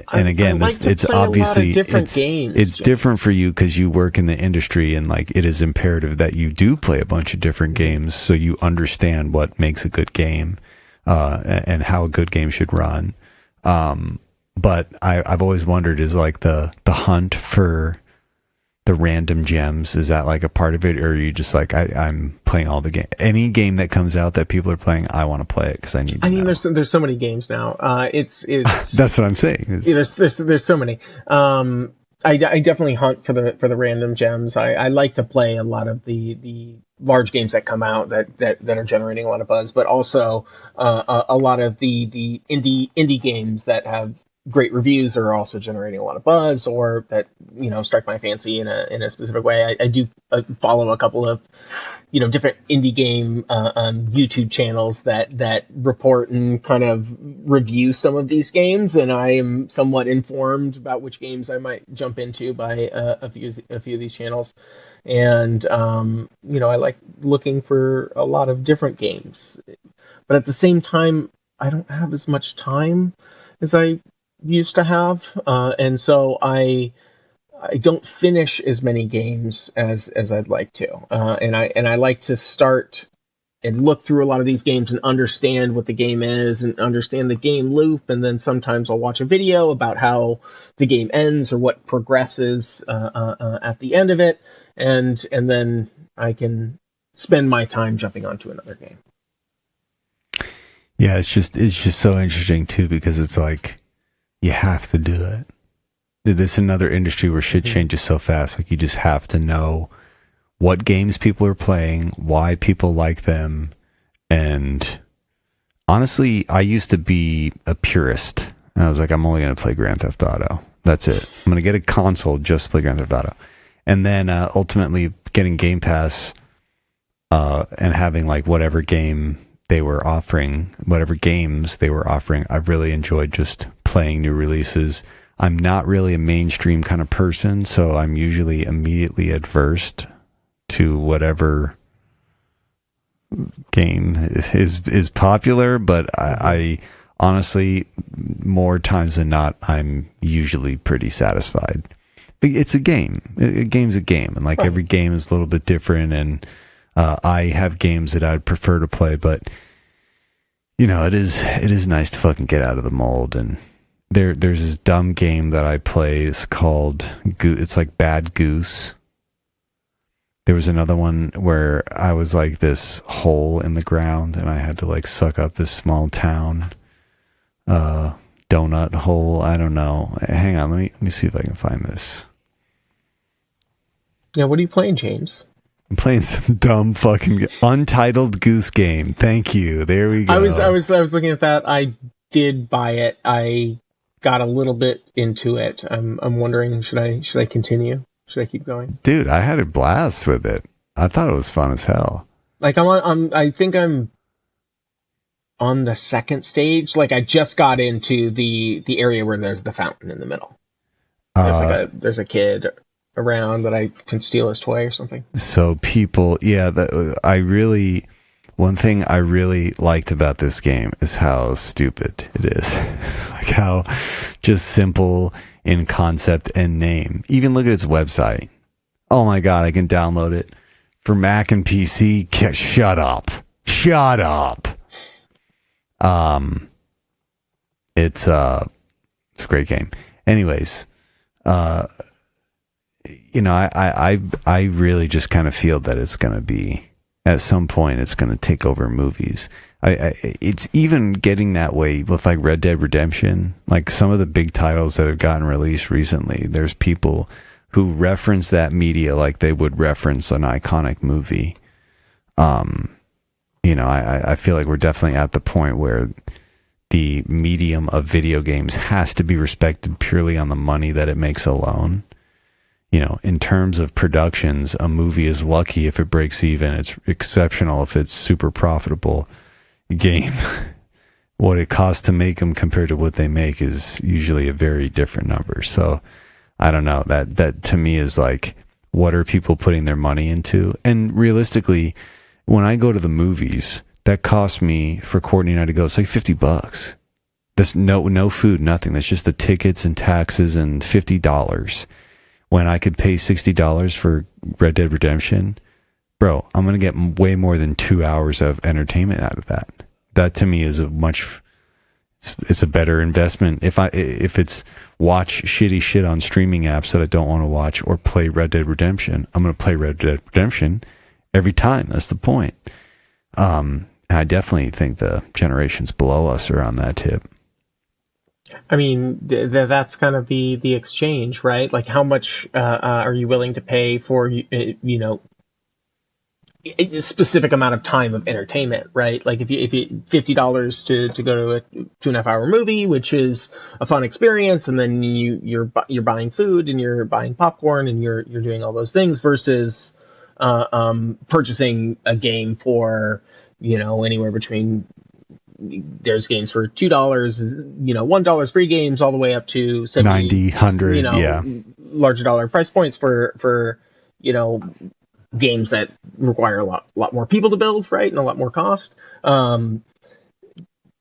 And again, it's obviously it's different for you because you work in the industry, and like it is imperative that you do play a bunch of different games so you understand what makes a good game, and how a good game should run. But I've always wondered, is like the hunt for the random gems, is that like a part of it, or are you just like, I'm playing all the game, any game that comes out that people are playing, I want to play it because I need to know. There's so many games now. It's that's what I'm saying. There's so many. I definitely hunt for the random gems. I like to play a lot of the large games that come out that are generating a lot of buzz, but also a lot of the indie games that have great reviews are also generating a lot of buzz, or that strike my fancy in a specific way. I do follow a couple of different indie game YouTube channels that report and kind of review some of these games, and I am somewhat informed about which games I might jump into by a few of these channels. And I like looking for a lot of different games, but at the same time, I don't have as much time as I used to have, and so I don't finish as many games as I'd like to, and I like to start and look through a lot of these games and understand what the game is and understand the game loop. And then sometimes I'll watch a video about how the game ends or what progresses at the end of it. And then I can spend my time jumping onto another game. Yeah, it's just so interesting too, because it's like you have to do it. This is another industry where shit changes so fast. Like, you just have to know what games people are playing, why people like them. And honestly, I used to be a purist. And I was like, I'm only going to play Grand Theft Auto. That's it. I'm going to get a console just to play Grand Theft Auto. And then ultimately getting Game Pass and having like whatever game they were offering, whatever games they were offering, I really enjoyed just playing new releases. I'm not really a mainstream kind of person, so I'm usually immediately adverse to whatever game is popular, but I honestly, more times than not, I'm usually pretty satisfied. It's a game. A game's a game, and like every game is a little bit different, and I have games that I'd prefer to play, but you know, it is nice to fucking get out of the mold. And there's this dumb game that I played. It's called it's like Bad Goose. There was another one where I was like this hole in the ground and I had to like suck up this small town donut hole. I don't know. Hang on, let me see if I can find this. Yeah, what are you playing, James? I'm playing some dumb fucking Untitled Goose Game. Thank you. There we go. I was looking at that. I did buy it. I got a little bit into it. I'm wondering, should I continue? Should I keep going? Dude, I had a blast with it. I thought it was fun as hell. Like I think I'm on the second stage. Like, I just got into the area where there's the fountain in the middle. There's a kid around that I can steal his toy or something. So people, yeah, one thing I really liked about this game is how stupid it is. Like how just simple in concept and name. Even look at its website. Oh my God, I can download it for Mac and PC. Shut up. It's a great game. Anyways, you know, I really just kind of feel that it's going to be, at some point, it's going to take over movies. It's even getting that way with like Red Dead Redemption. Like some of the big titles that have gotten released recently, there's people who reference that media like they would reference an iconic movie. You know, I feel like we're definitely at the point where the medium of video games has to be respected purely on the money that it makes alone. You know, in terms of productions, a movie is lucky if it breaks even. It's exceptional if it's super profitable. Game, what it costs to make them compared to what they make is usually a very different number. So I don't know, that to me is like, what are people putting their money into? And realistically, when I go to the movies, that costs me for Courtney and I to go, it's like $50. That's no food, nothing. That's just the tickets and taxes and $50. When I could pay $60 for Red Dead Redemption, bro, I'm going to get way more than 2 hours of entertainment out of that. That to me is it's a better investment. If it's watch shitty shit on streaming apps that I don't want to watch or play Red Dead Redemption, I'm going to play Red Dead Redemption every time. That's the point. I definitely think the generations below us are on that tip. I mean, that's kind of the exchange, right? Like, how much are you willing to pay for, you know, a specific amount of time of entertainment, right? Like, if you $50 to go to a 2.5 hour movie, which is a fun experience, and then you're buying food and you're buying popcorn and you're doing all those things versus purchasing a game for, you know, anywhere between, there's games for $2, you know, $1 free games all the way up to 70, 90, 100, you know, yeah, larger dollar price points for you know, games that require a lot more people to build, right, and a lot more cost.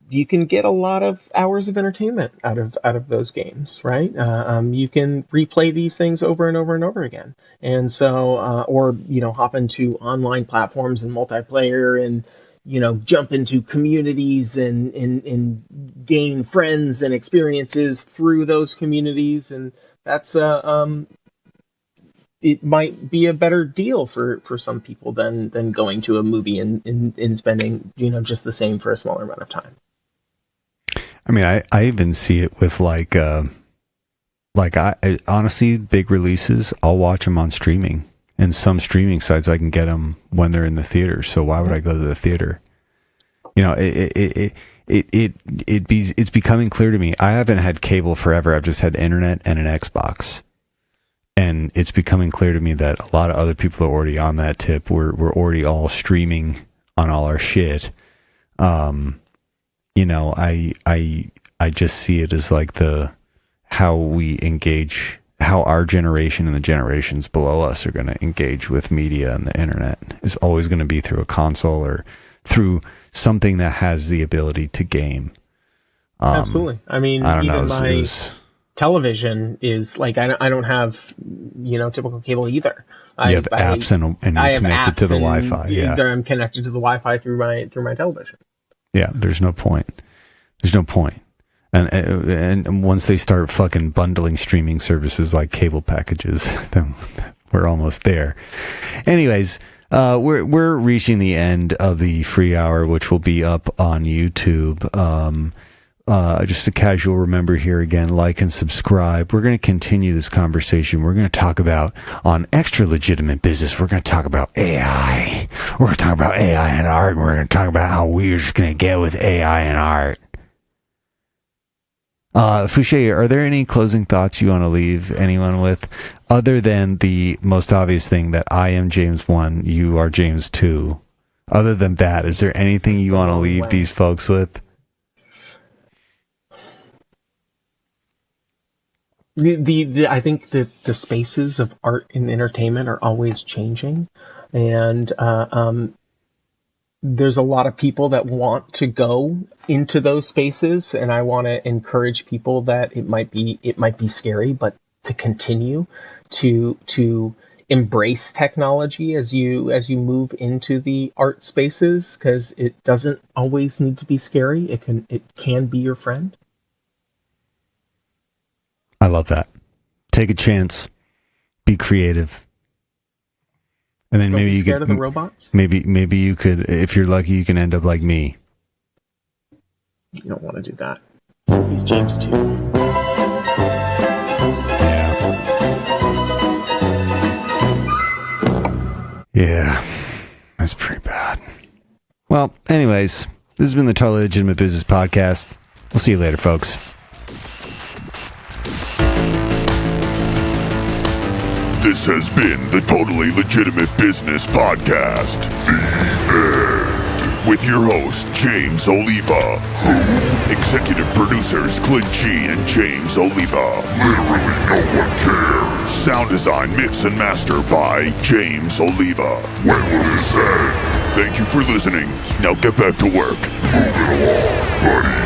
You can get a lot of hours of entertainment out of those games, right? You can replay these things over and over and over again, and so or, you know, hop into online platforms and multiplayer and, jump into communities and gain friends and experiences through those communities. And that's it might be a better deal for some people than going to a movie and spending, just the same for a smaller amount of time. I mean, I even see it with like I honestly, big releases, I'll watch them on streaming. And some streaming sites, I can get them when they're in the theater. So why would I go to the theater? It's becoming clear to me. I haven't had cable forever. I've just had internet and an Xbox. And it's becoming clear to me that a lot of other people are already on that tip. We're already all streaming on all our shit. I just see it as like how we engage, how our generation and the generations below us are going to engage with media and the internet is always going to be through a console or through something that has the ability to game. Absolutely. I mean, I don't even know. my television is like, I don't have, typical cable either. You have apps and you're connected to the Wi-Fi. Yeah. I'm connected to the Wi-Fi through my television. Yeah. There's no point. And once they start fucking bundling streaming services like cable packages, then we're almost there. Anyways, we're reaching the end of the free hour, which will be up on YouTube. Just a casual remember here again, like and subscribe. We're going to continue this conversation. We're going to talk about, on Extra Legitimate Business, we're going to talk about AI. We're going to talk about AI and art. And we're going to talk about how weird it's going to get with AI and art. Fouché, are there any closing thoughts you want to leave anyone with, other than the most obvious thing that I am James 1, you are James 2? Other than that, is there anything you want to leave these folks with? I think that the spaces of art and entertainment are always changing, and there's a lot of people that want to go into those spaces, and I want to encourage people that it might be scary, but to continue to embrace technology as you move into the art spaces, because it doesn't always need to be scary. It can be your friend. I love that. Take a chance. Be creative. And then maybe you scared could, of the robots? Maybe you could, if you're lucky, you can end up like me. You don't want to do that. He's James 2. Yeah. That's pretty bad. Well, anyways, this has been the Totally Legitimate Business Podcast. We'll see you later, folks. This has been the Totally Legitimate Business Podcast. The End. With your host, James Oliva. Executive producers, Clint G and James Oliva. Literally no one cares. Sound design, mix, and master by James Oliva. When will this end? Thank you for listening. Now get back to work. Move it along, buddy.